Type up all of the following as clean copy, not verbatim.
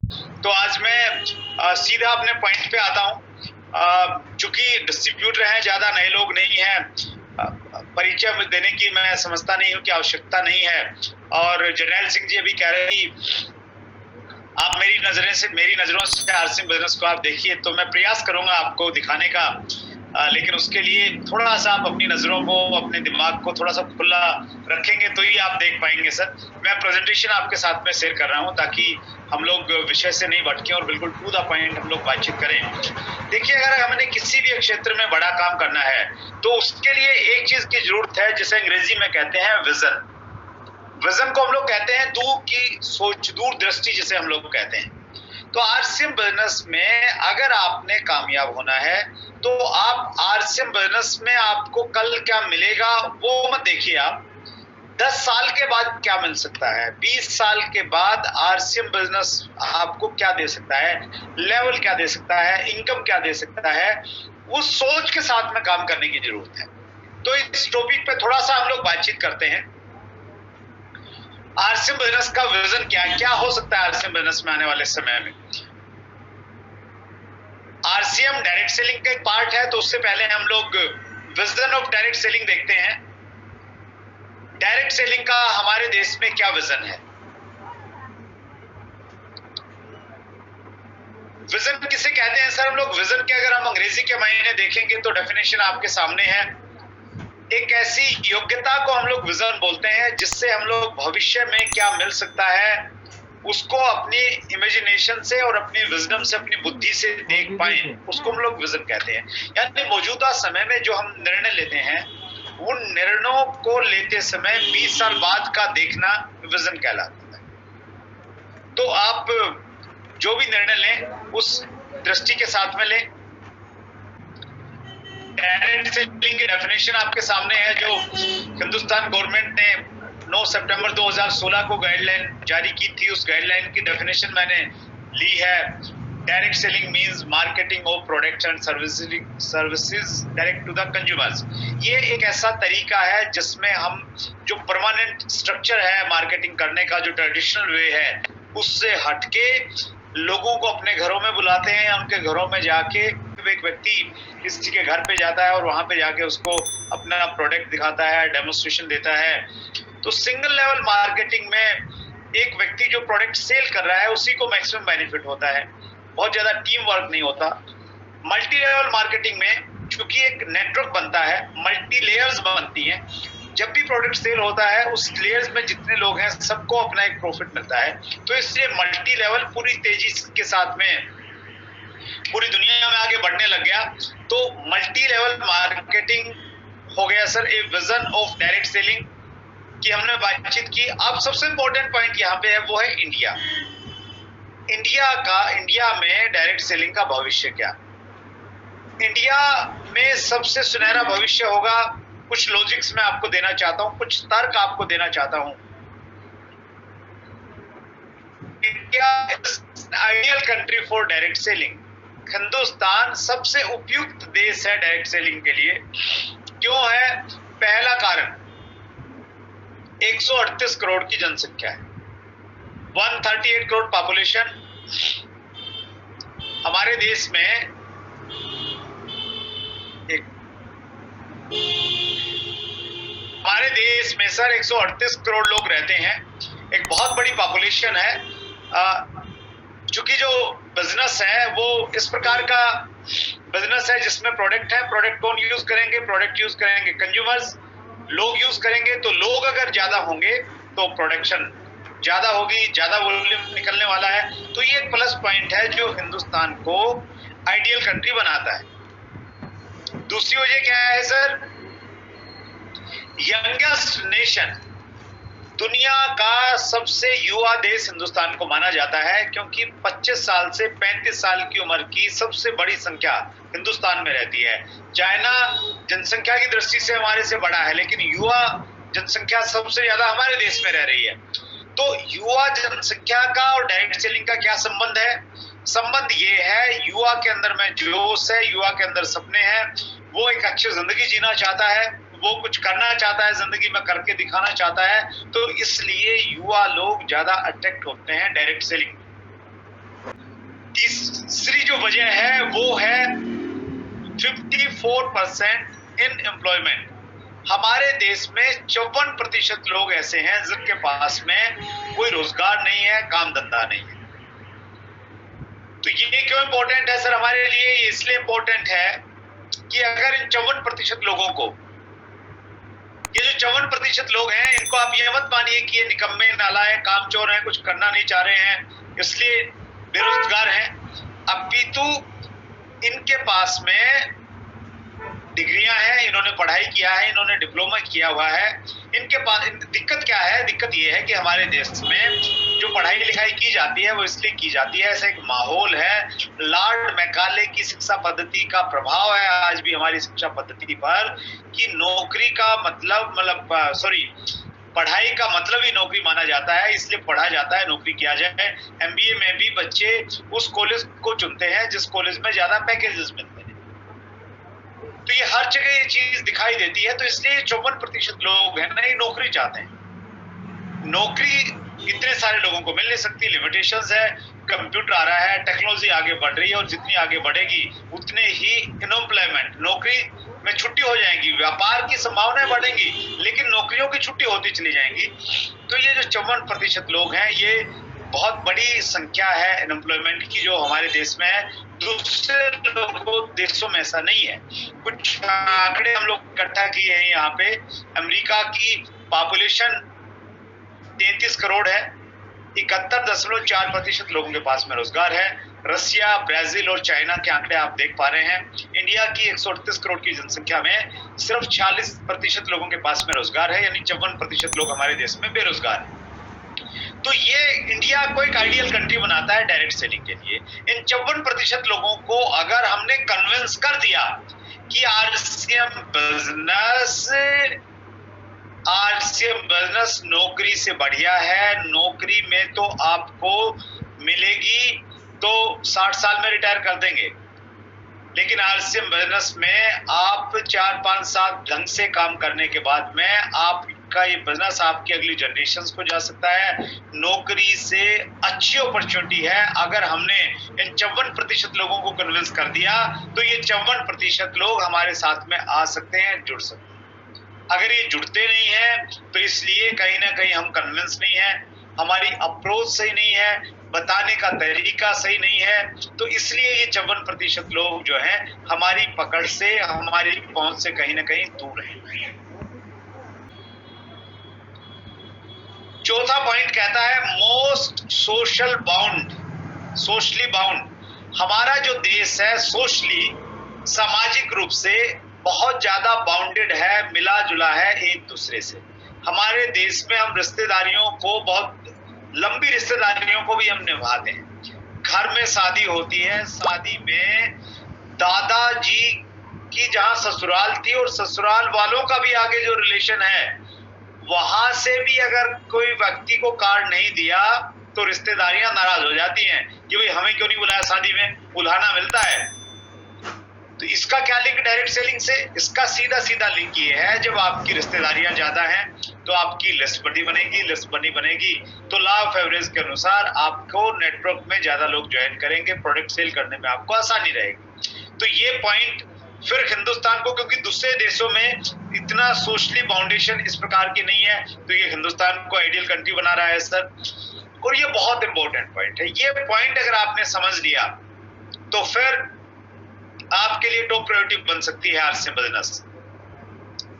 तो आज मैं सीधा अपने पॉइंट पे आता हूँ। चूंकि डिस्ट्रीब्यूटर हैं, ज्यादा नए लोग नहीं हैं, परिचय देने की मैं समझता नहीं हूँ कि आवश्यकता नहीं है। और जर्नैल सिंह जी अभी कह रहे हैं आप मेरी नजरों से आरसिंह बिजनेस को आप देखिए, तो मैं प्रयास करूंगा आपको दिखाने का। लेकिन उसके लिए थोड़ा सा आप अपनी नजरों को, अपने दिमाग को थोड़ा सा खुला रखेंगे तो ही आप देख पाएंगे। सर, मैं प्रेजेंटेशन आपके साथ में शेयर कर रहा हूं ताकि हम लोग विषय से नहीं भटके और बिल्कुल टू द पॉइंट हम लोग बातचीत करें। देखिए, अगर हमने किसी भी क्षेत्र में बड़ा काम करना है तो उसके लिए एक चीज की जरूरत है जिसे अंग्रेजी में कहते हैं विजन। विजन को हम लोग कहते हैं दूर की सोच, दूरदृष्टि जिसे हम लोग कहते हैं। तो आरसीएम बिजनेस में अगर आपने कामयाब होना है तो आप आरसीएम बिजनेस में आपको कल क्या मिलेगा वो मत देखिए। आप 10 साल के बाद क्या मिल सकता है, 20 साल के बाद आरसीएम बिजनेस आपको क्या दे सकता है, लेवल क्या दे सकता है, इनकम क्या दे सकता है, उस सोच के साथ में काम करने की जरूरत है। तो इस टॉपिक पे थोड़ा सा हम लोग बातचीत करते हैं। आरसीएम बिजनेस का विजन क्या हो सकता है आरसीएम बिजनेस में आने वाले समय में। आरसीएम डायरेक्ट सेलिंग का एक पार्ट है, तो उससे पहले हम लोग विजन ऑफ डायरेक्ट सेलिंग देखते हैं। डायरेक्ट सेलिंग का हमारे देश में क्या विजन है। विजन किसे कहते हैं सर हम लोग? विजन के अगर हम अंग्रेजी के मायने देखेंगे तो डेफिनेशन आपके सामने है। एक ऐसी योग्यता को हम लोग विजन बोलते हैं जिससे हम लोग भविष्य में क्या मिल सकता है उसको अपनी इमेजिनेशन से और अपनी विजडम से, अपनी बुद्धि से देख पाए, उसको हम लोग विजन कहते हैं। यानी मौजूदा समय में जो हम निर्णय लेते हैं उन निर्णयों को लेते समय 20 साल बाद का देखना विजन कहलाता है। तो आप जो भी निर्णय लें उस दृष्टि के साथ में लें। डायरेक्ट सेलिंग की डेफिनेशन आपके सामने है जो हिंदुस्तान गवर्नमेंट ने 9 सितंबर 2016 को गाइडलाइन जारी की थी। उस गाइडलाइन की डेफिनेशन मैंने ली है। Direct selling means marketing of products and services direct to the consumers. ये एक ऐसा तरीका है जिसमें हम जो परमानेंट स्ट्रक्चर है मार्केटिंग करने का, जो ट्रेडिशनल वे है, उससे हटके लोगों को अपने घरों में बुलाते हैं। उनके घरों में जाके एक व्यक्ति किसी के घर पे जाता है और वहां पे जाके उसको अपना प्रोडक्ट दिखाता है, डेमोन्स्ट्रेशन देता है। तो सिंगल लेवल मार्केटिंग में एक व्यक्ति जो प्रोडक्ट सेल कर रहा है उसी को मैक्सिमम बेनिफिट होता है, बहुत ज्यादा टीम वर्क नहीं होता। मल्टी लेवल मार्केटिंग में चूंकि एक नेटवर्क बनता है, मल्टी लेयर्स बनती हैं। जब भी प्रोडक्ट सेल होता है उस लेयर्स में जितने लोग हैं सबको अपना एक प्रॉफिट मिलता है। तो इसलिए मल्टी लेवल पूरी तेजी के साथ में पूरी दुनिया में आगे बढ़ने लग गया। तो मल्टी लेवल मार्केटिंग हो गया sir a vision of direct selling की हमने बातचीत की। अब सबसे इंपॉर्टेंट पॉइंट यहाँ पे है वो है इंडिया। इंडिया में डायरेक्ट सेलिंग का भविष्य क्या। इंडिया में सबसे सुनहरा भविष्य होगा। कुछ लॉजिक्स मैं आपको देना चाहता हूँ, कुछ तर्क आपको देना चाहता हूँ। India is ideal country for direct selling. Hindustan सबसे उपयुक्त देश है डायरेक्ट सेलिंग के लिए। क्यों है? पहला कारण 138 करोड़ की जनसंख्या है, 138 करोड़ पॉपुलेशन हमारे देश में। हमारे देश में सर 138 करोड़ लोग रहते हैं, एक बहुत बड़ी पॉपुलेशन है। चूंकि जो बिजनेस है वो इस प्रकार का बिजनेस है जिसमें प्रोडक्ट है, प्रोडक्ट कौन यूज करेंगे? प्रोडक्ट यूज करेंगे कंज्यूमर्स, लोग यूज करेंगे। तो लोग अगर ज्यादा होंगे तो प्रोडक्शन ज्यादा होगी, ज्यादा वॉल्यूम निकलने वाला है। तो ये एक प्लस पॉइंट है जो हिंदुस्तान को आइडियल कंट्री बनाता है। दूसरी वजह क्या है सर? यंगेस्ट नेशन, दुनिया का सबसे युवा देश हिंदुस्तान को माना जाता है क्योंकि 25 साल से 35 साल की उम्र की सबसे बड़ी संख्या हिंदुस्तान में रहती है। चाइना जनसंख्या की दृष्टि से हमारे से बड़ा है, लेकिन युवा जनसंख्या सबसे ज्यादा हमारे देश में रह रही है। तो युवा जनसंख्या का और डायरेक्ट सेलिंग का क्या संबंध है? संबंध ये है, युवा के अंदर में जोश है, युवा के अंदर सपने हैं, वो एक अच्छी जिंदगी जीना चाहता है, वो कुछ करना चाहता है जिंदगी में, करके दिखाना चाहता है। तो इसलिए युवा लोग ज्यादा अट्रैक्ट होते हैं डायरेक्ट सेलिंग। तीसरी जो वजह है वो है 54% इन एम्प्लॉयमेंट। हमारे देश में 54% लोग ऐसे हैं जिनके पास में कोई रोजगार नहीं है, काम धंधा नहीं है। तो ये क्यों इंपॉर्टेंट है सर हमारे लिए? ये इसलिए इंपॉर्टेंट है कि अगर इन 54% लोगों को, ये जो 54% लोग हैं, इनको आप ये मत मानिए कि ये निकम्मे, नालायक, कामचोर हैं, कुछ करना नहीं चाह रहे हैं इसलिए बेरोजगार हैं। अपितु इनके पास में डिग्रियां हैं, इन्होंने पढ़ाई किया है, इन्होंने डिप्लोमा किया हुआ है। इनके पास दिक्कत क्या है? दिक्कत ये है कि हमारे देश में जो पढ़ाई लिखाई की जाती है वो इसलिए की जाती है, ऐसा एक माहौल है, लॉर्ड मैकाले की शिक्षा पद्धति का प्रभाव है आज भी हमारी शिक्षा पद्धति पर, कि नौकरी का मतलब पढ़ाई का मतलब ही नौकरी माना जाता है, इसलिए पढ़ा जाता है, नौकरी किया जाए। एमबीए में भी बच्चे उस कॉलेज को चुनते हैं जिस कॉलेज में ज्यादा पैकेजेस मिलते हैं। तो ये हर जगह ये चीज दिखाई देती है। तो इसलिए 54% लोग हैं ना, ये नौकरी चाहते हैं। नौकरी इतने सारे लोगों को मिल नहीं सकती, लिमिटेशंस है, कंप्यूटर आ रहा है, टेक्नोलॉजी आगे बढ़ रही है और जितनी आगे बढ़ेगी उतने ही अनएम्प्लॉयमेंट, नौकरी में छुट्टी हो जाएगी, व्यापार की संभावनाएं बढ़ेंगी, लेकिन नौकरियों की छुट्टी होती चली जाएंगी। तो ये जो 54% लोग हैं, ये बहुत बड़ी संख्या है अनएम्प्लॉयमेंट की जो हमारे देश में है। दूसरे देशों में ऐसा नहीं है। कुछ आंकड़े हम लोग इकट्ठा किए हैं यहाँ पे। अमेरिका की पॉपुलेशन 33 करोड़ है, 71.4% लोगों के पास में रोजगार है। रसिया, ब्राजील और चाइना के आंकड़े आप देख पा रहे हैं। इंडिया की 138 करोड़ की जनसंख्या में सिर्फ 46% लोगों के पास में रोजगार है, यानी 54% लोग हमारे देश में बेरोजगार हैं। तो ये इंडिया को एक आइडियल कंट्री बनाता है डायरेक्ट सेलिंग के लिए। इन 54% लोगों को अगर हमने कन्विंस कर दिया कि आरसीएम बिजनेस नौकरी से बढ़िया है, नौकरी में तो आपको मिलेगी तो 60 साल में रिटायर कर देंगे, लेकिन आरसीएम बिजनेस में आप 4-5 साल ढंग से काम करने के बाद में आपका ये बिजनेस आपकी अगली जनरेशंस को जा सकता है। नौकरी से अच्छी अपॉर्चुनिटी है। अगर हमने इन 54% लोगों को कन्विंस कर दिया तो ये 54% लोग हमारे साथ में आ सकते हैं, जुड़ सकते हैं। अगर ये जुड़ते नहीं है तो इसलिए कहीं ना कहीं हम कन्विंस नहीं है, हमारी अप्रोच सही नहीं है, बताने का तरीका सही नहीं है। तो इसलिए ये 54% लोग जो हैं हमारी पकड़ से, हमारी पहुंच से कहीं ना कहीं दूर हैं। चौथा पॉइंट कहता है मोस्ट सोशली बाउंड। हमारा जो देश है सोशली, सामाजिक रूप से बहुत ज्यादा बाउंडेड है, मिला जुला है एक दूसरे से। हमारे देश में हम रिश्तेदारियों को, बहुत लंबी रिश्तेदारियों को भी हम निभाते हैं। घर में शादी होती है, शादी में दादाजी की जहां ससुराल थी और ससुराल वालों का भी आगे जो रिलेशन है, वहां से भी अगर कोई व्यक्ति को कार्ड नहीं दिया तो रिश्तेदारियां नाराज हो जाती हैं कि भाई हमें क्यों नहीं बुलाया शादी में, बुलाना मिलता है। तो इसका क्या लिंक डायरेक्ट सेलिंग से? इसका सीधा सीधा लिंक ये है, जब आपकी रिश्तेदारियां ज्यादा हैं तो आपकी लिस्ट बड़ी बनेगी, लिस्ट बनी बनेगी तो लॉ ऑफ एवरेज के अनुसार आपको नेटवर्क में ज्यादा लोग ज्वाइन करेंगे, प्रोडक्ट सेल करने में आपको आसानी रहेगी। तो ये पॉइंट फिर हिंदुस्तान को, क्योंकि दूसरे देशों में इतना सोशली बाउंडेशन इस प्रकार की नहीं है, तो ये हिंदुस्तान को आइडियल कंट्री बना रहा है सर। और ये बहुत इंपॉर्टेंट पॉइंट है। ये पॉइंट अगर आपने समझ लिया तो फिर आपके लिए टॉप प्रायोरिटी बन सकती है आरसीएम बिजनेस।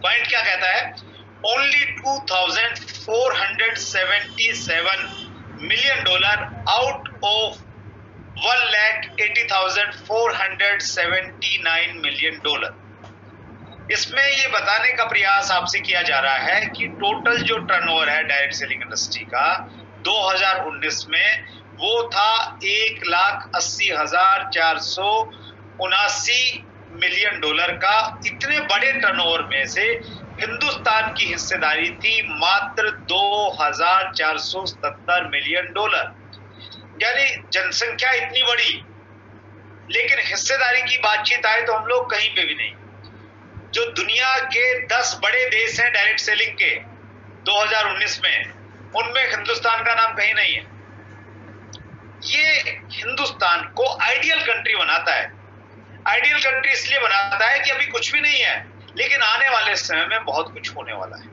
पॉइंट क्या कहता है? Only $2,477 million out of $1,80,479 million। इसमें ये बताने का प्रयास आपसे किया जा रहा है कि टोटल जो टर्नओवर है डायरेक्ट सेलिंग इंडस्ट्री का 2019 में वो था $1,80,479 million का। इतने बड़े टर्नओवर में से हिंदुस्तान की हिस्सेदारी थी मात्र $2,477 million। यानी जनसंख्या इतनी बड़ी, लेकिन हिस्सेदारी की बातचीत आए तो हम लोग कहीं पे भी नहीं। जो दुनिया के 10 बड़े देश हैं डायरेक्ट सेलिंग के 2019 में, उनमें हिंदुस्तान का नाम कहीं नहीं है। ये हिंदुस्तान को आइडियल कंट्री बनाता है। आइडियल कंट्री इसलिए बनाता है कि अभी कुछ भी नहीं है, लेकिन आने वाले समय में बहुत कुछ होने वाला है।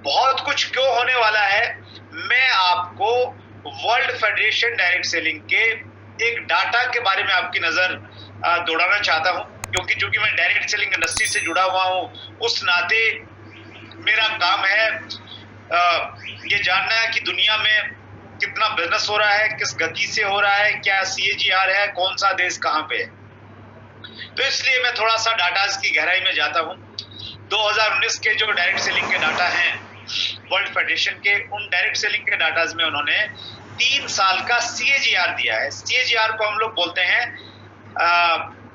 बहुत कुछ क्यों होने वाला है, मैं आपको वर्ल्ड फेडरेशन डायरेक्ट सेलिंग के एक डाटा के बारे में आपकी नजर दौड़ाना चाहता हूं, क्योंकि चूंकि मैं डायरेक्ट सेलिंग इंडस्ट्री से जुड़ा हुआ हूं, उस नाते मेरा काम है ये जानना है कि दुनिया में कितना बिजनेस हो रहा है, किस गति से हो रहा है, क्या CAGR है, कौन सा देश कहां पे है। तो इसलिए मैं थोड़ा सा डाटाज की गहराई में जाता हूं। 2019 के जो डायरेक्ट सेलिंग के डाटा हैं वर्ल्ड फेडरेशन के, उन डायरेक्ट सेलिंग के डाटाज में उन्होंने 3 साल का CAGR दिया है। CAGR को हम लोग बोलते हैं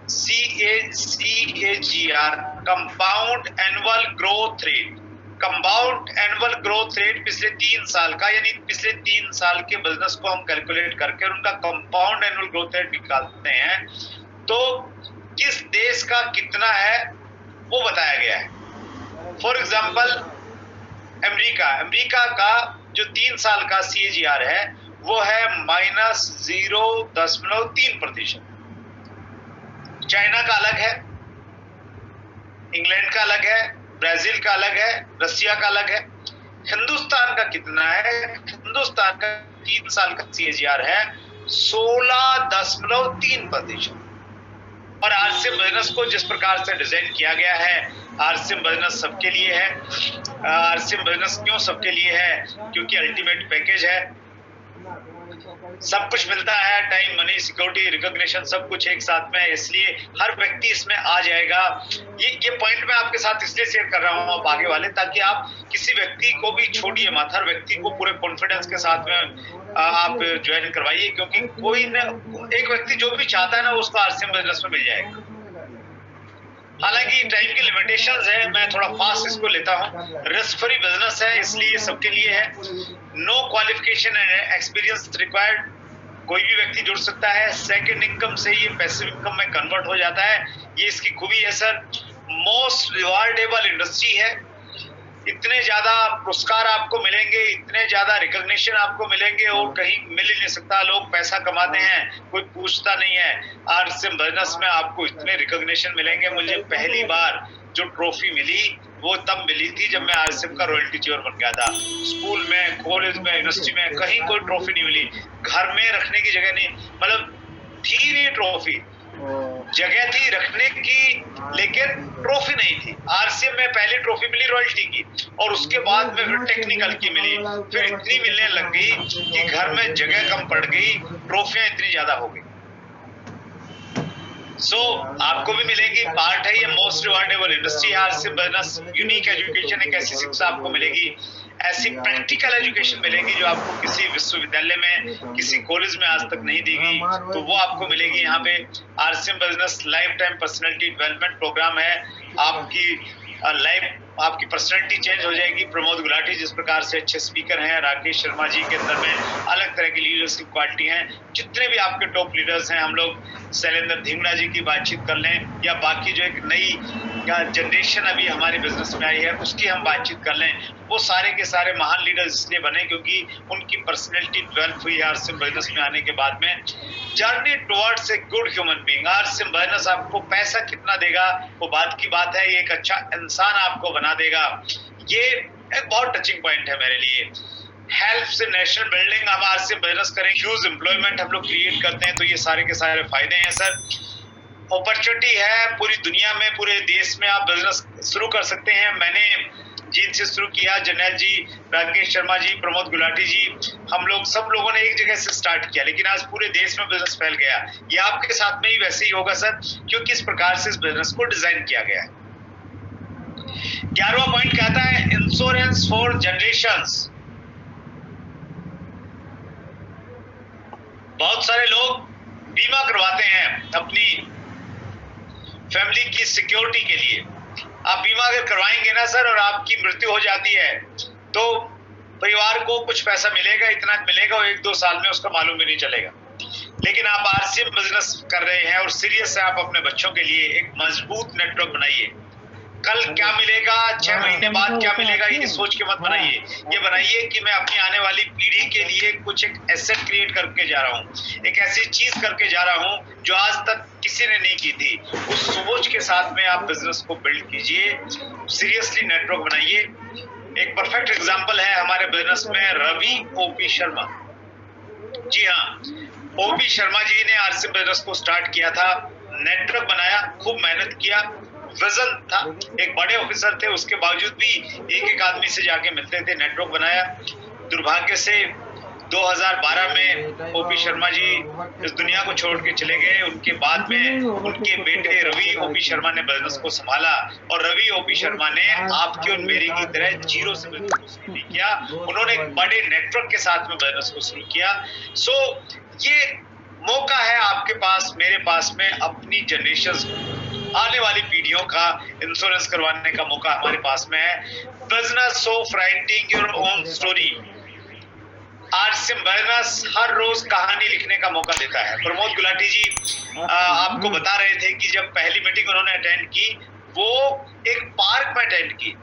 CAGR, compound annual growth rate. Compound annual growth rate पिछले 3 साल का, यानी पिछले 3 साल के बिजनेस को हम कैलकुलेट करके उनका कंपाउंड एनुअल ग्रोथ रेट निकालते हैं, तो किस देश का कितना है वो बताया गया है। फॉर एग्जाम्पल अमेरिका का जो 3 साल का CAGR है वो है -0.3%। चाइना का अलग है, इंग्लैंड का अलग है, ब्राजील का अलग है, रसिया का अलग है। हिंदुस्तान का कितना है? हिंदुस्तान का 3 साल का CAGR है 16.3%। और आरसीएम बिजनेस को जिस प्रकार से डिजाइन किया गया है, आरसीएम बिजनेस सबके लिए है। आरसीएम बिजनेस क्यों सबके लिए है? क्योंकि अल्टीमेट पैकेज है, सब कुछ मिलता है, टाइम, मनी, सिक्योरिटी, रिकॉग्निशन, सब कुछ एक साथ में है, इसलिए हर व्यक्ति इसमें आ जाएगा। ये पॉइंट मैं आपके साथ इसलिए शेयर कर रहा हूं आप आगे वाले, ताकि आप किसी व्यक्ति को भी छोड़िए मत, हर व्यक्ति को पूरे कॉन्फिडेंस के साथ में आप ज्वाइन करवाइए, क्योंकि कोई न एक व्यक्ति जो भी चाहता है ना उसको आरसीएम बिजनेस में मिल जाएगा। हालांकि टाइम की लिमिटेशंस है, मैं थोड़ा फास्ट इसको लेता हूं। रिस्क फ्री बिजनेस है, इसलिए सबके लिए है। No qualification and experience required, कोई भी व्यक्ति जुड़ सकता है। सेकंड इनकम से ये पैसिव इनकम में कन्वर्ट हो जाता है, ये इसकी खूबी है सर। मोस्ट रिवार्डेबल इंडस्ट्री है, इतने ज्यादा पुरस्कार आपको मिलेंगे, इतने ज्यादा रिकॉग्निशन आपको मिलेंगे और कहीं मिल ही नहीं सकता। लोग पैसा कमाते हैं, कोई पूछता नहीं है। आरसीएम बिजनेस में आपको इतने रिकॉग्निशन मिलेंगे। मुझे पहली बार जो ट्रॉफी मिली वो तब मिली थी जब मैं आरसीएम का रॉयल्टी चेयर बन गया था। स्कूल में, कॉलेज में, यूनिवर्सिटी में कहीं कोई ट्रॉफी नहीं मिली। घर में रखने की जगह नहीं, मतलब थी नहीं ट्रॉफी, जगह थी रखने की लेकिन ट्रॉफी नहीं थी। आरसीएम में पहली ट्रॉफी मिली रॉयल्टी की, और उसके बाद में फिर टेक्निकल की मिली, फिर इतनी मिलने लग गई कि घर में जगह कम पड़ गई, ट्रॉफियां इतनी ज्यादा हो गई। आपको भी मिलेगी, पार्ट है ये मोस्ट रिवार्डेबल इंडस्ट्री है आरसीएम बिजनेस। यूनिक एजुकेशन, एक ऐसी शिक्षा आपको मिलेगी, ऐसी प्रैक्टिकल एजुकेशन मिलेगी जो आपको किसी विश्वविद्यालय में, किसी कॉलेज में आज तक नहीं दी गई, तो वो आपको मिलेगी यहाँ पे। RCM business lifetime personality development programme है। आपकी पर्सनैलिटी चेंज हो जाएगी। प्रमोद गुलाटी जिस प्रकार से अच्छे स्पीकर हैं, राकेश शर्मा जी के अंदर में अलग तरह की लीडरशिप क्वालिटी हैं। जितने भी आपके टॉप लीडर्स हैं, हम लोग शैलेंद्र धिंगड़ा जी की बातचीत कर लें, या बाकी जो एक नई जनरेशन अभी हमारे बिजनेस में आई है उसकी हम बातचीत कर लें, वो सारे के सारे महान लीडर्स इसलिए बने क्योंकि उनकी पर्सनैलिटी डेवलप हुई आरसीएम बिजनेस में आने के बाद में। Journey towards a good human being. RCM business आपको पैसा कितना देगा वो बात की बात है, ये एक अच्छा इंसान आपको बना देगा। ये एक बहुत टचिंग पॉइंट है मेरे लिए। हेल्प्स इन नेशनल बिल्डिंग, हम आरसीएम बिजनेस करें, ह्यूज एम्प्लॉयमेंट हम लोग क्रिएट करते हैं, तो ये सारे के सारे फायदे हैं सर। अपॉर्चुनिटी है पूरी दुनिया में, पूरे देश में आप बिजनेस शुरू कर सकते हैं। मैंने जिनसे शुरू किया, जर्नैल जी, राकेश शर्मा जी, प्रमोद गुलाटी जी, हम लोग सब लोगों ने एक जगह से स्टार्ट किया, लेकिन आज पूरे देश में बिजनेस फैल गया। ये आपके साथ में ही वैसे ही होगा सर, क्योंकि इस प्रकार से इस बिजनेस को डिजाइन किया गया है। 11वां पॉइंट कहता है इंश्योरेंस फॉर जनरेशंस। बहुत सारे लोग बीमा करवाते हैं अपनी फैमिली की सिक्योरिटी के लिए। आप बीमा अगर करवाएंगे ना सर और आपकी मृत्यु हो जाती है तो परिवार को कुछ पैसा मिलेगा, इतना मिलेगा और 1-2 साल में उसका मालूम भी नहीं चलेगा। लेकिन आप आरसीएम बिजनेस कर रहे हैं और सीरियस है, आप अपने बच्चों के लिए एक मजबूत नेटवर्क बनाइए। कल क्या मिलेगा, 6 महीने बाद क्या मिलेगा, ये सोच के मत बनाइए। ये बनाइए कि मैं अपनी आने वाली पीढ़ी के लिए कुछ एक एसेट क्रिएट करके जा रहा हूँ, एक ऐसी चीज करके जा रहा हूँ जो आज तक किसी ने नहीं की थी। उस सोच के साथ में आप बिजनेस को बिल्ड कीजिए, सीरियसली नेटवर्क बनाइए। एक परफेक्ट एग्जांपल है हमारे बिजनेस में रवि ओपी शर्मा। जी हाँ, ओपी शर्मा जी ने आरसीएम बिजनेस को स्टार्ट किया था, नेटवर्क बनाया, खूब मेहनत किया, विजन था, एक बड़े ऑफिसर थे, उसके बावजूद भी एक एक आदमी से जाके मिलते थे, नेटवर्क बनाया। दुर्भाग्य से 2012 में ओपी शर्मा जी इस दुनिया को छोड़ के चले गए। उनके बाद में उनके बेटे रवि ओपी शर्मा ने बिजनेस को संभाला, और रवि ओपी शर्मा ने आपकी और मेरी की तरह जीरो से बिजनेस को शुरू किया। उन्होंने एक बड़े नेटवर्क के साथ में बिजनेस को शुरू किया। सो ये मौका है आपके पास, मेरे पास में, अपनी जनरेशन, आने वाली पीढ़ियों का इंश्योरेंस करवाने का मौका हमारे पास में है। Business of writing your own story. RCM business हर रोज कहानी लिखने का मौका देता है। प्रमोद गुलाटी जी आपको बता रहे थे कि जब पहली मीटिंग उन्होंने अटेंड की, वो एक पार्क में अटेंड की,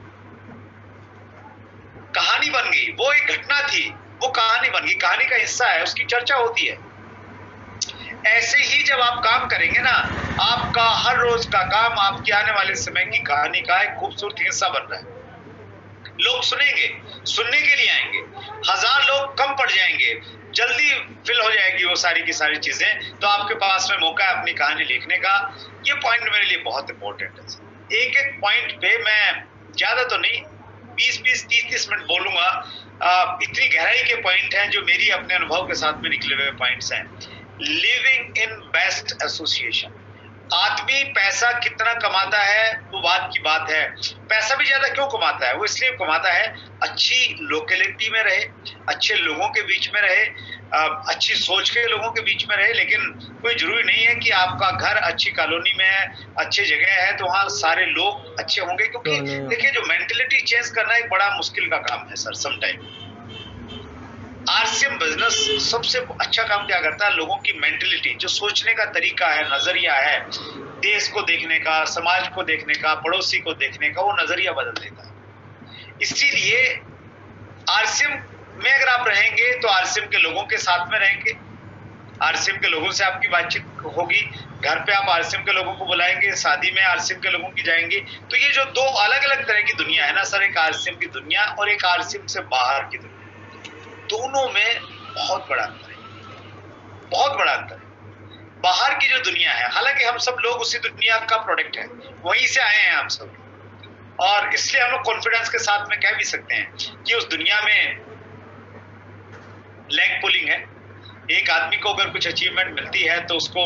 कहानी बन गई, वो एक घटना थी, वो कहानी बन गई, कहानी का हिस्सा है, उसकी चर्चा होती है। ऐसे ही जब आप काम करेंगे ना, आपका हर रोज का काम आपके आने वाले समय की कहानी का एक खूबसूरत हिस्सा बन रहा है। लोग सुनेंगे, सुनने के लिए आएंगे, 1000 लोग कम पड़ जाएंगे, जल्दी फिल हो जाएगी वो सारी की सारी चीजें। तो आपके पास में मौका है अपनी कहानी लिखने का। ये पॉइंट मेरे लिए बहुत इंपॉर्टेंट है। एक एक पॉइंट पे मैं ज्यादा तो नहीं, 20-20, 30-30 मिनट बोलूंगा। इतनी गहराई के पॉइंट हैं जो मेरी अपने अनुभव के साथ में निकले हुए पॉइंट्स हैं। Living in best association. आदमी पैसा कितना कमाता है वो बात की बात है। पैसा भी ज्यादा क्यों कमाता है? वो इसलिए कमाता है अच्छी लोकेलिटी में रहे, अच्छे लोगों के बीच में रहे, अच्छी सोच के लोगों के बीच में रहे। लेकिन कोई जरूरी नहीं है कि आपका घर अच्छी कॉलोनी में है, अच्छी जगह है तो वहाँ सारे लोग अच्छे होंगे, क्योंकि देखिए जो मेंटेलिटी चेंज करना एक बड़ा मुश्किल का काम है सर समटाइम। आरसीएम बिजनेस सबसे अच्छा काम क्या करता है? लोगों की मेंटेलिटी, जो सोचने का तरीका है, नजरिया है, देश को देखने का, समाज को देखने का, पड़ोसी को देखने का, वो नजरिया बदल देता है। इसीलिए आरसीएम में अगर आप रहेंगे तो आरसीएम के लोगों के साथ में रहेंगे, आरसीएम के लोगों से आपकी बातचीत होगी, घर पे आप आरसीएम के लोगों को बुलाएंगे, शादी में आरसीएम के लोगों की जाएंगे। तो ये जो दो अलग अलग तरह की दुनिया है ना सर, एक आरसीएम की दुनिया और एक आरसीएम से बाहर की दुनिया, दोनों में बहुत बड़ा अंतर है, बहुत बड़ा अंतर है। बाहर की जो दुनिया है, हालांकि हम सब लोग उसी दुनिया का प्रोडक्ट है, वहीं से आए हैं हम सब, और इसलिए हम लोग कॉन्फिडेंस के साथ में कह भी सकते हैं कि उस दुनिया में लेग पुलिंग है। एक आदमी को अगर कुछ अचीवमेंट मिलती है तो उसको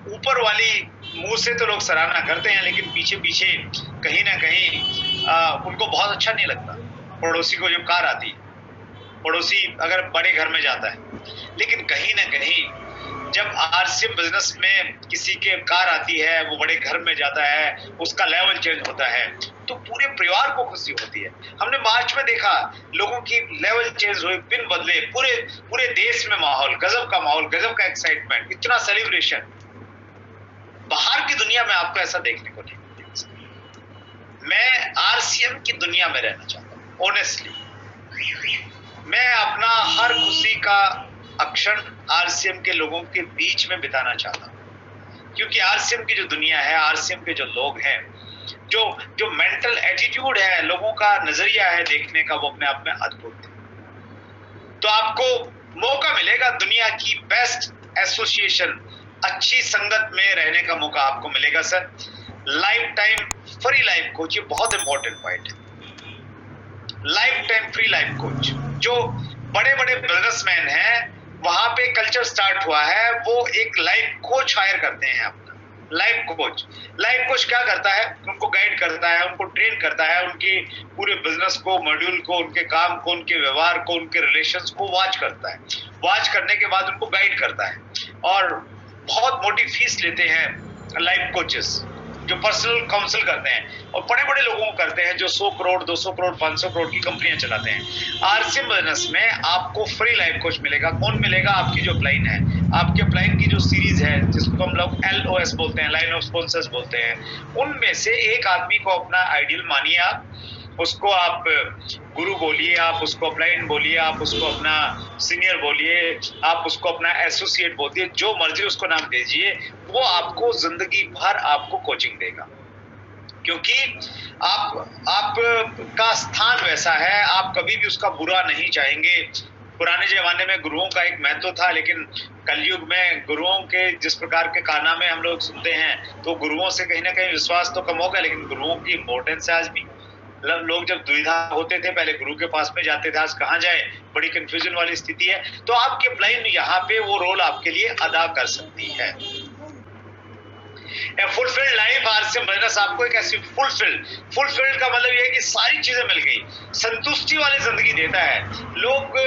ऊपर वाली मुंह से तो लोग सराहना करते हैं, लेकिन पीछे पीछे कहीं ना कहीं उनको बहुत अच्छा नहीं लगता। पड़ोसी को जब कार आती है, पड़ोसी अगर बड़े घर में जाता है, लेकिन कहीं ना कहीं जब आरसीएम बिजनेस में किसी के कार आती है, वो बड़े घर में जाता है, उसका लेवल चेंज होता है, तो पूरे परिवार को खुशी होती है। हमने मार्च में देखा लोगों की लेवल चेंज हुए, पिन बदले, पूरे पूरे देश में माहौल, गजब का माहौल, गजब का एक्साइटमेंट, इतना सेलिब्रेशन। बाहर की दुनिया में आपको ऐसा देखने को नहीं मिलेगा। मैं आरसीएम की दुनिया में रहना चाहता हूँ ऑनेस्टली। मैं अपना हर खुशी का अक्षण आरसीएम के लोगों के बीच में बिताना चाहता हूँ, क्योंकि आरसीएम की जो दुनिया है, आरसीएम के जो लोग हैं, जो मेंटल एटीट्यूड है, लोगों का नजरिया है देखने का, वो अपने आप में अद्भुत है। तो आपको मौका मिलेगा दुनिया की बेस्ट एसोसिएशन, अच्छी संगत में रहने का मौका आपको मिलेगा sir. Life time free life coach, ये बहुत इंपॉर्टेंट पॉइंट है। Life time free life coach, जो बड़े बड़े बिजनेसमैन हैं, वहां पे कल्चर स्टार्ट हुआ है, वो एक लाइफ कोच हायर करते हैं अपना। लाइफ कोच, लाइफ कोच क्या करता है? उनको गाइड करता है, उनको ट्रेन करता है, उनके पूरे बिजनेस को, मॉड्यूल को, उनके काम को, उनके व्यवहार को, उनके रिलेशंस को वॉच करता है। वॉच करने के बाद उनको गाइड करता है, और बहुत मोटी फीस लेते हैं लाइफ कोचेस। जो पर्सनल काउंसिल करते हैं और बड़े बड़े लोगों को करते हैं, जो 100 करोड़ 200 करोड़ 500 करोड़ की कंपनियां चलाते हैं। आरसीएम बिजनेस में आपको फ्री लाइफ कोच मिलेगा। कौन मिलेगा? आपकी जो अपलाइन है, आपके अपलाइन की जो सीरीज है जिसको हम लोग LOS बोलते हैं, लाइन ऑफ स्पॉन्सर्स बोलते हैं, उनमें से एक आदमी को अपना आइडियल मानिए। आप उसको आप गुरु बोलिए, आप उसको अपलाइन बोलिए, आप उसको अपना सीनियर बोलिए, आप उसको अपना एसोसिएट बोलिए, जो मर्जी उसको नाम दीजिए, वो आपको जिंदगी भर आपको कोचिंग देगा, क्योंकि आप का स्थान वैसा है, आप कभी भी उसका बुरा नहीं चाहेंगे। पुराने जमाने में गुरुओं का एक महत्व था, लेकिन कलयुग में गुरुओं के जिस प्रकार के कारनामे हम लोग सुनते हैं, तो गुरुओं से कहीं ना कहीं विश्वास तो कम होगा, लेकिन गुरुओं की इंपॉर्टेंस है आज भी। लोग जब दुविधा होते थे पहले गुरु के पास में जाते थे, आज कहाँ जाए, बड़ी कंफ्यूजन वाली स्थिति है। तो आपकी अपलाइन यहाँ पे वो रोल आपके लिए अदा कर सकती है। फुलफिल्ड लाइफ आरसीएम बिजनेस आपको एक ऐसी फुलफिल्ड का मतलब ये है कि सारी चीजें मिल गई, संतुष्टि वाली जिंदगी देता है। लोग,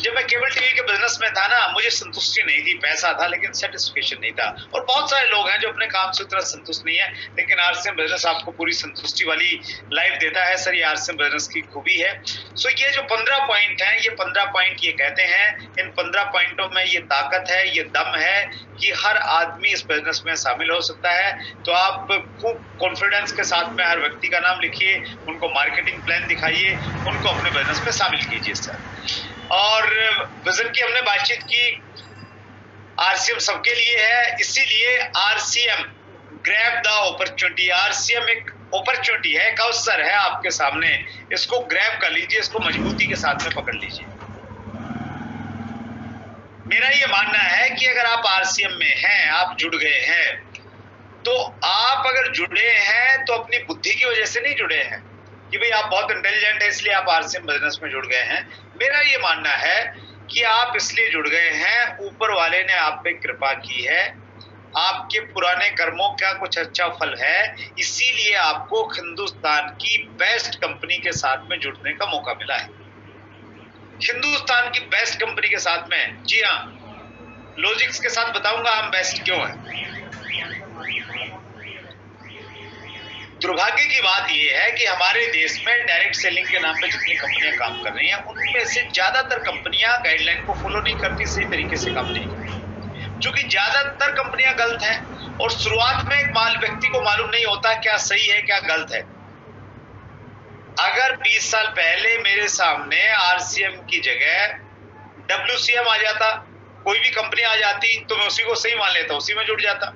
जब मैं केबल टीवी के बिजनेस में था ना, मुझे संतुष्टि नहीं थी, पैसा था लेकिन सेटिस्फेक्शन नहीं था। और बहुत सारे लोग हैं जो अपने काम से उतना संतुष्ट नहीं है, लेकिन आरसीएम बिजनेस आपको पूरी संतुष्टि वाली लाइफ देता है। सर, ये आरसीएम बिजनेस की खूबी है। सो ये जो 15 पॉइंट हैं, ये 15 पॉइंट ये कहते हैं, इन 15 पॉइंटों में ये ताकत है, ये दम है कि हर आदमी इस बिजनेस में शामिल हो सकता है। तो आप खूब कॉन्फिडेंस के साथ में हर व्यक्ति का नाम लिखिए, उनको मार्केटिंग प्लान दिखाइए, उनको अपने बिजनेस में शामिल कीजिए सर। और विजन की हमने बातचीत की, आरसीएम सबके लिए है, इसीलिए RCM grab the opportunity. RCM एक अपॉर्चुनिटी है, एक अवसर है आपके सामने, इसको ग्रैब कर लीजिए, इसको मजबूती के साथ में पकड़ लीजिए। मेरा ये मानना है कि अगर आप आरसीएम में हैं, आप जुड़ गए हैं, तो आप अगर जुड़े हैं तो अपनी बुद्धि की वजह से नहीं जुड़े हैं कि भाई आप बहुत इंटेलिजेंट है इसलिए आप आरसीएम बिजनेस में जुड़ गए हैं। मेरा ये मानना है कि आप इसलिए जुड़ गए हैं, ऊपर वाले ने आप पे कृपा की है, आपके पुराने कर्मों का कुछ अच्छा फल है, इसीलिए आपको हिंदुस्तान की बेस्ट कंपनी के साथ में जुड़ने का मौका मिला है। हिंदुस्तान की बेस्ट कंपनी के साथ में, जी हाँ, लॉजिक्स के साथ बताऊंगा हम बेस्ट क्यों है। दुर्भाग्य की बात यह है कि हमारे देश में डायरेक्ट सेलिंग के नाम पे जितनी कंपनियां काम कर रही हैं, उनमें से ज्यादातर कंपनियां गाइडलाइन को फॉलो नहीं करती, सही तरीके से काम नहीं करती, क्योंकि ज्यादातर कंपनियां गलत हैं। और शुरुआत में एक व्यक्ति को मालूम नहीं होता क्या सही है क्या गलत है। अगर 20 साल पहले मेरे सामने आरसीएम की जगह WCM आ जाता, कोई भी कंपनी आ जाती, तो मैं उसी को सही मान लेता, उसी में जुड़ जाता।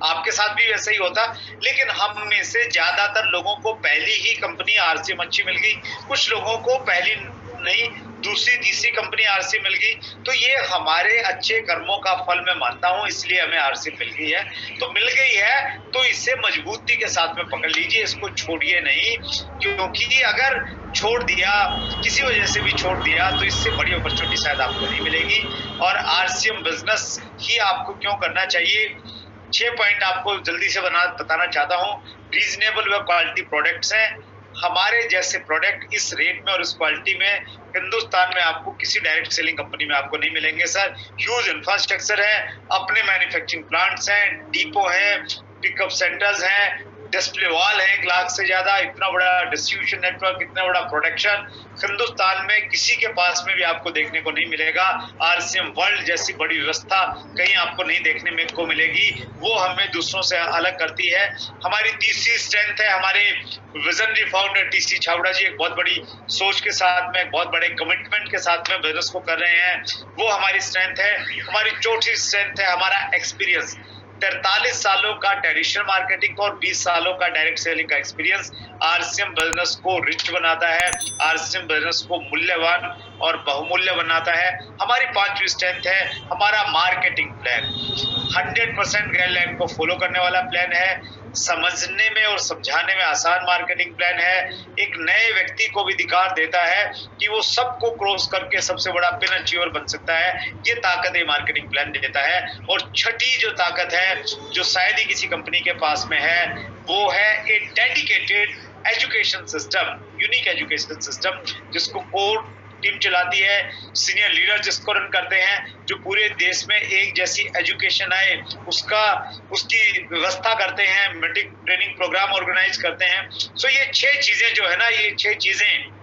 आपके साथ भी वैसा ही होता। लेकिन हम में से ज्यादातर लोगों को पहली ही कंपनी आरसीएम अच्छी मिल गई, कुछ लोगों को पहली नहीं दूसरी तीसरी कंपनी आरसीएम मिल गई। तो ये हमारे अच्छे कर्मों का फल मैं मानता हूं, इसलिए हमें आरसीएम मिल गई है। तो मिल गई है तो इसे मजबूती के साथ में पकड़ लीजिए, इसको छोड़िए नहीं, क्योंकि अगर छोड़ दिया, किसी वजह से भी छोड़ दिया, तो इससे बड़ी अपॉर्चुनिटी शायद आपको नहीं मिलेगी। और आरसीएम बिजनेस ही आपको क्यों करना चाहिए, 6 पॉइंट आपको जल्दी से बताना चाहता हूं। रीजनेबल व क्वालिटी प्रोडक्ट्स हैं। हमारे जैसे प्रोडक्ट इस रेट में और इस क्वालिटी में हिंदुस्तान में आपको किसी डायरेक्ट सेलिंग कंपनी में आपको नहीं मिलेंगे सर। ह्यूज इंफ्रास्ट्रक्चर है, अपने मैन्युफैक्चरिंग प्लांट्स हैं, डिपो है, पिकअप सेंटर्स हैं, डिस्प्ले वॉल है 1 लाख से ज्यादा, इतना बड़ा डिस्ट्रीब्यूशन नेटवर्क, इतना बड़ा प्रोडक्शन हिंदुस्तान में किसी के पास में भी आपको देखने को नहीं मिलेगा। आरसीएम वर्ल्ड जैसी बड़ी व्यवस्था कहीं आपको नहीं देखने में को मिलेगी, वो हमें दूसरों से अलग करती है। हमारी तीसरी स्ट्रेंथ है, हमारे विजनरी फाउंडर टीसी छावड़ा जी एक बहुत बड़ी सोच के साथ में, बहुत बड़े कमिटमेंट के साथ में बिजनेस को कर रहे हैं, वो हमारी स्ट्रेंथ है। हमारी चौथी स्ट्रेंथ है हमारा एक्सपीरियंस, 43 सालों का ट्रेडिशनल मार्केटिंग और 20 सालों का डायरेक्ट सेलिंग का एक्सपीरियंस आरसीएम बिजनेस को रिच बनाता है, आरसीएम बिजनेस को मूल्यवान और बहुमूल्य बनाता है। हमारी 5वीं स्ट्रेंथ है हमारा मार्केटिंग प्लान, 100% गाइडलाइन को फॉलो करने वाला प्लान है, समझने में और समझाने में आसान मार्केटिंग प्लान है, एक नए व्यक्ति को भी अधिकार देता है कि वो सबको क्रॉस करके सबसे बड़ा पिन अचीवर बन सकता है, ये ताकत ये मार्केटिंग प्लान देता है। और छठी जो ताकत है जो शायद ही किसी कंपनी के पास में है, वो है एक dedicated education system, unique education system, जिसको कोर टीम चलाती है, सीनियर लीडर जिसको रन करते हैं, जो पूरे देश में एक जैसी एजुकेशन आए उसकी व्यवस्था करते हैं, मीटिंग ट्रेनिंग प्रोग्राम ऑर्गेनाइज करते हैं। सो ये 6 चीजें जो है ना, ये 6 चीजें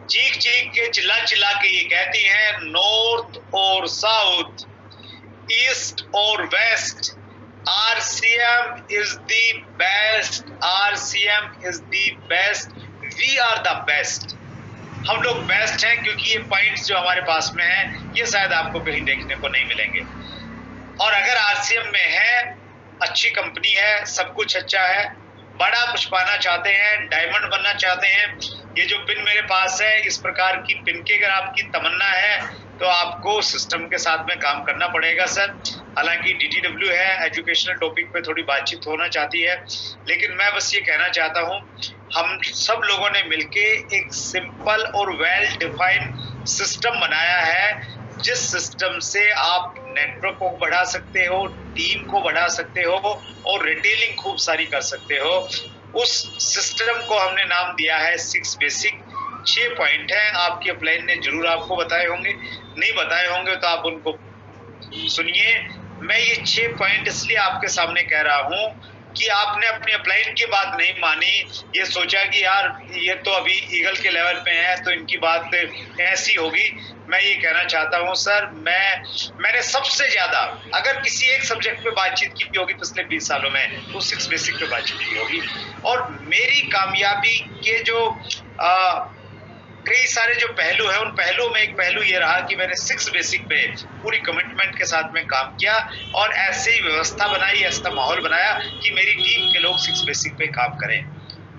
चीख चीख के चिल्ला चिल्ला के ये कहती हैं, नॉर्थ और साउथ, ईस्ट और waste, RCM is the best, RCM is the best, we are the best। हम लोग बेस्ट हैं क्योंकि ये पॉइंट्स जो हमारे पास में हैं ये शायद आपको कहीं देखने को नहीं मिलेंगे। और अगर RCM में है, अच्छी कंपनी है, सब कुछ अच्छा है, बड़ा कुछ पाना चाहते हैं, डायमंड बनना चाहते हैं, ये जो पिन मेरे पास है इस प्रकार की पिन की अगर आपकी तमन्ना है तो आपको सिस्टम के साथ में काम करना पड़ेगा सर। हालांकि DTW है, एजुकेशनल टॉपिक पे थोड़ी बातचीत होना चाहती है, लेकिन मैं बस ये कहना चाहता हूँ, हम सब लोगों ने मिलके एक सिंपल और वेल डिफाइंड सिस्टम बनाया है, जिस सिस्टम से आप नेटवर्क को बढ़ा सकते हो, टीम को बढ़ा सकते हो और रिटेलिंग खूब सारी कर सकते हो। उस सिस्टम को हमने नाम दिया है 6 बेसिक। 6 पॉइंट हैं, आपकी अपलाइन ने जरूर आपको बताए होंगे, नहीं बताए होंगे तो आप उनको सुनिए। मैं ये 6 पॉइंट इसलिए आपके सामने कह रहा हूँ कि आपने अपनी अपलाइन की बात नहीं मानी, ये सोचा कि यार ये तो अभी ईगल के लेवल पे है तो इनकी बात ऐसी होगी। मैं ये कहना चाहता हूँ सर, मैंने सबसे ज्यादा अगर किसी एक सब्जेक्ट पे बातचीत की होगी पिछले 20 सालों में तो 6 बेसिक पे बातचीत की होगी। और मेरी कामयाबी के जो कई सारे जो पहलू है, उन पहलुओं में एक पहलू ये रहा कि मैंने 6 बेसिक पे पूरी कमिटमेंट के साथ में काम किया और ऐसे ही व्यवस्था बनाई, ऐसा माहौल बनाया कि मेरी टीम के लोग 6 बेसिक पे काम करें,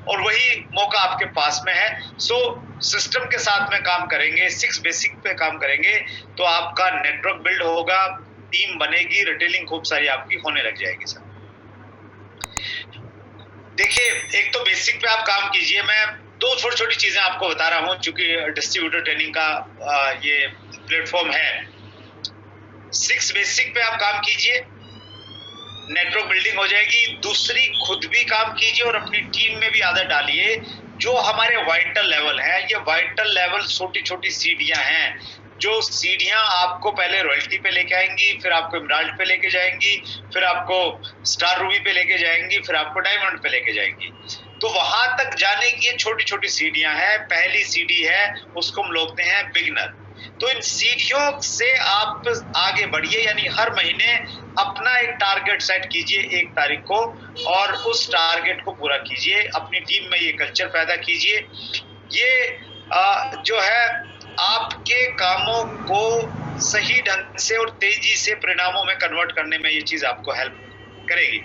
और वही मौका आपके पास में है। सो सिस्टम के साथ में काम करेंगे, 6 बेसिक पे काम करेंगे तो आपका नेटवर्क बिल्ड होगा, टीम बनेगी, रिटेलिंग खूब सारी आपकी होने लग जाएगी सर। देखिए, एक तो बेसिक पे आप काम कीजिए, मैं 2 छोटी छोटी चीजें आपको बता रहा हूं, चूंकि डिस्ट्रीब्यूटर ट्रेनिंग का ये प्लेटफॉर्म है। 6 बेसिक पे आप काम कीजिए, नेटवर्क बिल्डिंग हो जाएगी। दूसरी, खुद भी काम कीजिए और अपनी टीम में भी आदत डालिए। जो हमारे वाइटल लेवल है, ये वाइटल लेवल छोटी छोटी सीढ़ियां हैं, जो सीढ़ियां आपको पहले रॉयल्टी पे लेके आएंगी, फिर आपको एमराल्ड पे लेके जाएंगी, फिर आपको स्टार रूबी पे लेके जाएंगी, फिर आपको डायमंड पे लेके जाएंगी। तो वहां तक जाने की ये छोटी छोटी सीढ़ियां हैं। पहली सीढ़ी है, उसको हम बोलते हैं बिगनर। तो इन सीढ़ियों से आप आगे बढ़िए, यानी हर महीने अपना एक टारगेट सेट कीजिए 1 तारीख को, और उस टारगेट को पूरा कीजिए। अपनी टीम में ये कल्चर पैदा कीजिए। ये जो है आपके कामों को सही ढंग से और तेजी से परिणामों में कन्वर्ट करने में ये चीज आपको हेल्प करेगी।